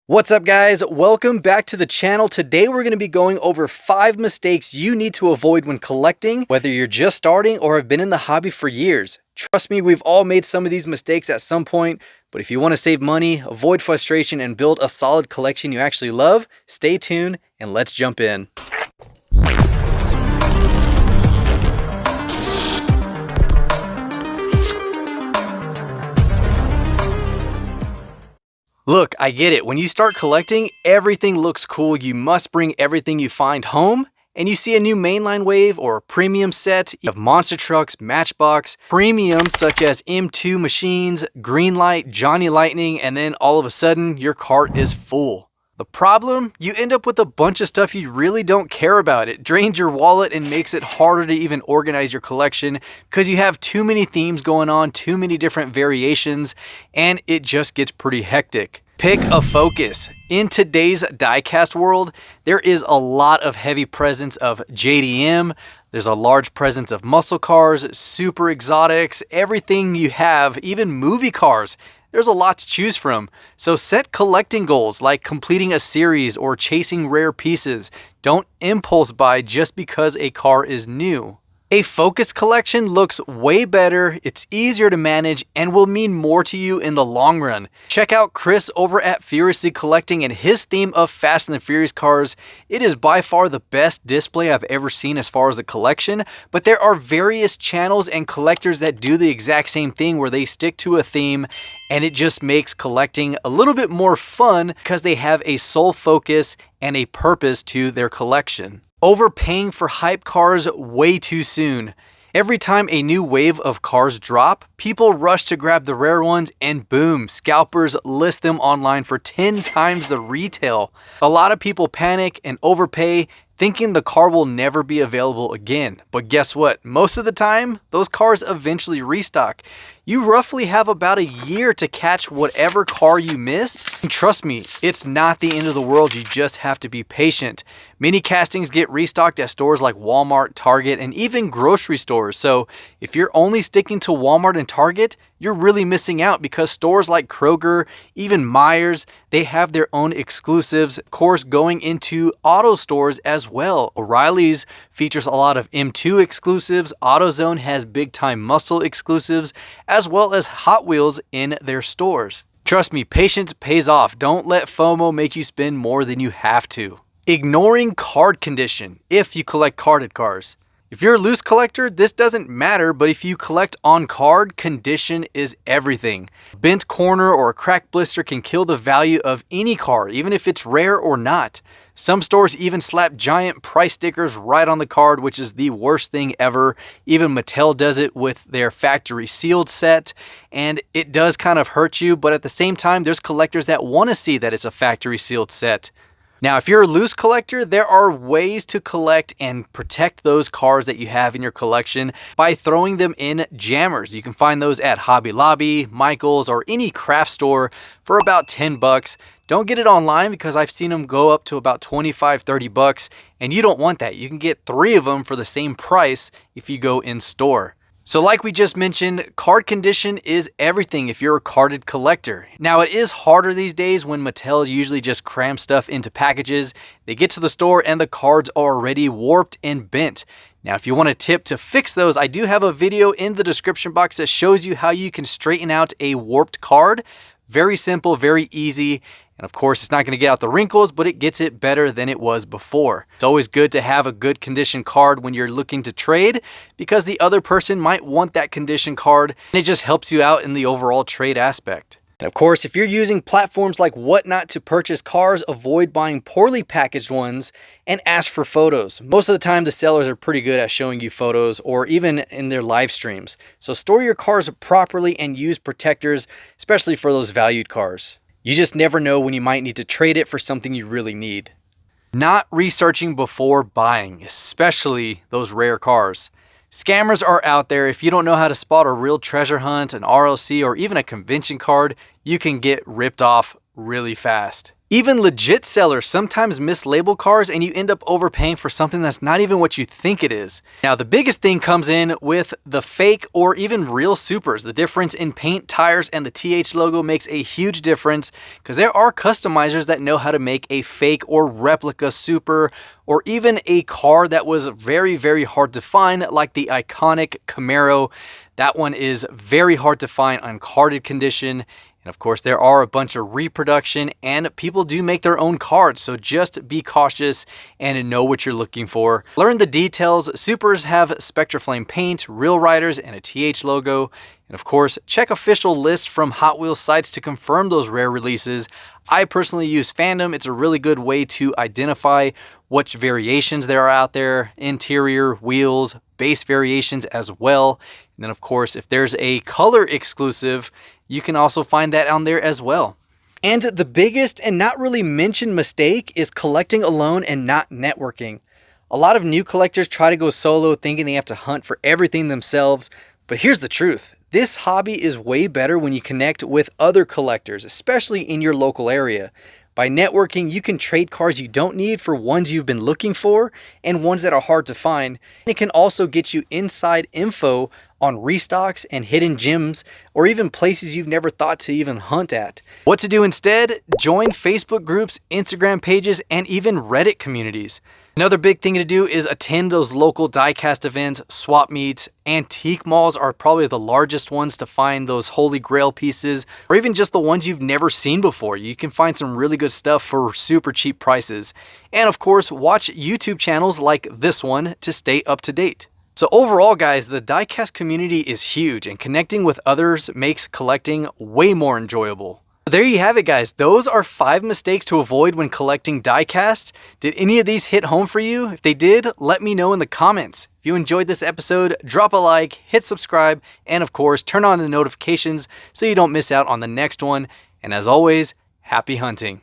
What's up guys? Welcome back to the channel. Today we're going to be going over 5 mistakes you need to avoid when collecting, whether you're just starting or have been in the hobby for years. Trust me, we've all made some of these mistakes at some point, but if you want to save money, avoid frustration, and build a solid collection you actually love, stay tuned and let's jump in. Look, I get it. When you start collecting, everything looks cool. You must bring everything you find home. And you see a new mainline wave or a premium set. You have monster trucks, Matchbox, premiums such as M2 machines, Greenlight, Johnny Lightning, and then all of a sudden your cart is full. The problem? You end up with a bunch of stuff you really don't care about. It drains your wallet and makes it harder to even organize your collection because you have too many themes going on, too many different variations, and it just gets pretty hectic. Pick a focus. In today's diecast world, there is a lot of heavy presence of JDM. There's a large presence of muscle cars, super exotics, everything you have, even movie cars. There's a lot to choose from. So set collecting goals like completing a series or chasing rare pieces. Don't impulse buy just because a car is new. A focused collection looks way better, it's easier to manage, and will mean more to you in the long run. Check out Chris over at Furiously Collecting and his theme of Fast and the Furious cars. It is by far the best display I've ever seen as far as a collection, but there are various channels and collectors that do the exact same thing where they stick to a theme, and it just makes collecting a little bit more fun because they have a sole focus and a purpose to their collection. Overpaying for hype cars way too soon. Every time a new wave of cars drop, people rush to grab the rare ones and boom, scalpers list them online for 10 times the retail. A lot of people panic and overpay thinking the car will never be available again. But guess what? Most of the time, those cars eventually restock. You roughly have about a year to catch whatever car you missed. And trust me, it's not the end of the world. You just have to be patient. Many castings get restocked at stores like Walmart, Target, and even grocery stores. So if you're only sticking to Walmart and Target, you're really missing out because stores like Kroger, even Myers, they have their own exclusives, of course, going into auto stores as well. O'Reilly's features a lot of M2 exclusives. AutoZone has big time muscle exclusives, as well as Hot Wheels in their stores. Trust me, patience pays off. Don't let FOMO make you spend more than you have to. Ignoring card condition if you collect carded cars. If you're a loose collector, this doesn't matter, but if you collect on card, condition is everything. A bent corner or a cracked blister can kill the value of any card, even if it's rare or not. Some stores even slap giant price stickers right on the card, which is the worst thing ever. Even Mattel does it with their factory sealed set, and it does kind of hurt you, but at the same time, there's collectors that want to see that it's a factory sealed set. Now, if you're a loose collector, there are ways to collect and protect those cars that you have in your collection by throwing them in jammers. You can find those at Hobby Lobby, Michael's, or any craft store for about 10 bucks. Don't get it online because I've seen them go up to about 25, 30 bucks, and you don't want that. You can get 3 of them for the same price if you go in store. So like we just mentioned, card condition is everything if you're a carded collector. Now it is harder these days when Mattel usually just crams stuff into packages. They get to the store and the cards are already warped and bent. Now if you want a tip to fix those, I do have a video in the description box that shows you how you can straighten out a warped card. Very simple, very easy. And of course, it's not going to get out the wrinkles, but it gets it better than it was before. It's always good to have a good condition card when you're looking to trade because the other person might want that condition card and it just helps you out in the overall trade aspect. And of course, if you're using platforms like Whatnot to purchase cars, avoid buying poorly packaged ones and ask for photos. Most of the time, the sellers are pretty good at showing you photos or even in their live streams. So store your cars properly and use protectors, especially for those valued cars. You just never know when you might need to trade it for something you really need. Not researching before buying, especially those rare cars. Scammers are out there. If you don't know how to spot a real treasure hunt, an RLC, or even a convention card, you can get ripped off really fast. Even legit sellers sometimes mislabel cars and you end up overpaying for something that's not even what you think it is. Now, the biggest thing comes in with the fake or even real supers. The difference in paint, tires, and the TH logo makes a huge difference because there are customizers that know how to make a fake or replica super, or even a car that was very, very hard to find, like the iconic Camaro. That one is very hard to find on carded condition. And of course, there are a bunch of reproduction and people do make their own cards. So just be cautious and know what you're looking for. Learn the details. Supers have Spectraflame paint, real riders, and a TH logo. And of course, check official lists from Hot Wheels sites to confirm those rare releases. I personally use Fandom. It's a really good way to identify which variations there are out there, interior, wheels, base variations as well. And then of course, if there's a color exclusive, you can also find that on there as well. And the biggest and not really mentioned mistake is collecting alone and not networking. A lot of new collectors try to go solo thinking they have to hunt for everything themselves. But here's the truth. This hobby is way better when you connect with other collectors, especially in your local area. By networking, you can trade cars you don't need for ones you've been looking for and ones that are hard to find. It can also get you inside info on restocks and hidden gems, or even places you've never thought to even hunt at. What to do instead? Join Facebook groups, Instagram pages, and even Reddit communities. Another big thing to do is attend those local diecast events, swap meets. Antique malls are probably the largest ones to find those holy grail pieces, or even just the ones you've never seen before. You can find some really good stuff for super cheap prices. And of course, watch YouTube channels like this one to stay up to date. So overall, guys, the diecast community is huge and connecting with others makes collecting way more enjoyable. There you have it, guys. Those are 5 mistakes to avoid when collecting diecast. Did any of these hit home for you? If they did, let me know in the comments. If you enjoyed this episode, drop a like, hit subscribe, and of course, turn on the notifications so you don't miss out on the next one. And as always, happy hunting.